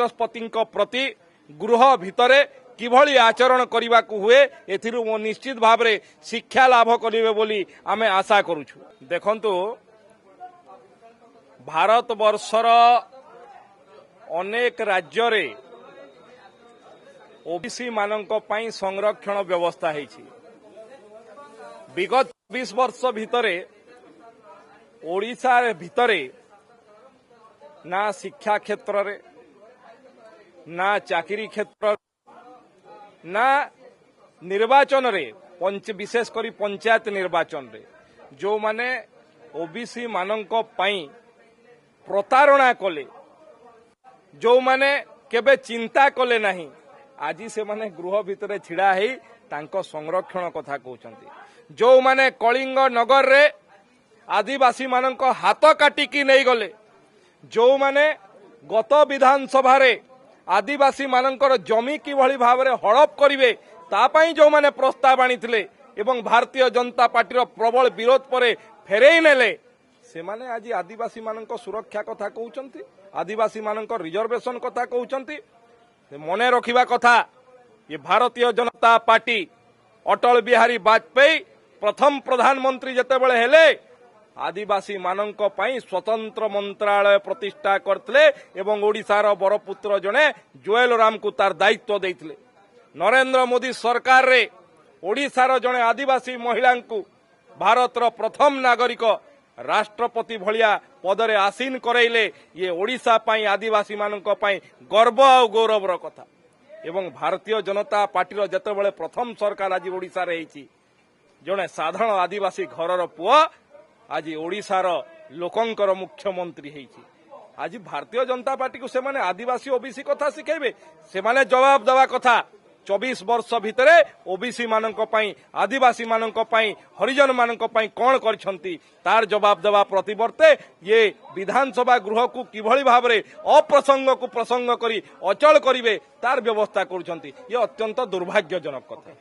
बाचस्पति प्रति गृह भितरे किभली आचरण करने को हुए एथिरु निश्चित भाव में शिक्षा लाभ करेंगे बोली आमे आशा करूछु। देखंतु भारत वर्षर अनेक राज्य रे ओबीसी मानक पई संरक्षण व्यवस्था है। विगत 20 वर्ष भितरे ओडिशा भितरे ना शिक्षा क्षेत्र रे ना चाकरी क्षेत्र ना निर्वाचन रे विशेष करी पंचायत निर्वाचन रे जो माने ओबीसी मानक पई प्रतारणा कले जो माने केबे चिंता कले नहीं आज से माने गृह भितर छिड़ा है तांको संरक्षण कथा कहउचंती। जो माने कलिंग नगर रे आदिवासी मानक हाथ काटिकी नहीं गले जो माने गत विधानसभा रे आदिवासी मानकर जमी किभली भाव में हड़प करिवे तापाई जो माने प्रस्ताव आनिथिले एवं भारतीय जनता पार्टी प्रबल विरोध पर फेरई नेले से माने आज आदिवासी मानक सुरक्षा कथा कहउचंती आदिवासी मानक रिजर्वेशन कथा कहउचंती। मने रखिबा कथा ये भारतीय जनता पार्टी अटल बिहारी वाजपेयी प्रथम प्रधानमंत्री जेतेबेले हेले आदिवासी मानक पई स्वतंत्र मंत्रालय प्रतिष्ठा करथिले एवं ओडिशार बरपुत्र जने जोएल राम को तार दायित्व देथिले। नरेंद्र मोदी सरकार रे ओडिशार जने आदिवासी महिला को भारतर प्रथम नागरिक राष्ट्रपति भलिया पदरे आसीन करैले ये ओडिशा पई आदिवासी मानक पई गर्व और गौरवर कथा। एवं भारतीय जनता पार्टी जेतेबेले प्रथम सरकार आज ओडिशा रे हेछि जने साधारण आदिवासी घरर पुआ आज ओडिशार लोकंकर मुख्यमंत्री हेछि। आज भारतीय जनता पार्टी को से माने आदिवासी ओबीसी कथा शिखेबे से माने जवाब देवा कथा 24 वर्ष भितरे ओबीसी मानक पई आदिवासी मानक पई हरिजन मानक पई कोन करछंती तार जवाब देवा प्रतिवर्ते ये विधानसभा गृह को किभली भाव में अप्रसंग को प्रसंग करी अचल करिवे तार व्यवस्था करुछंती ये अत्यंत दुर्भाग्यजनक कथा।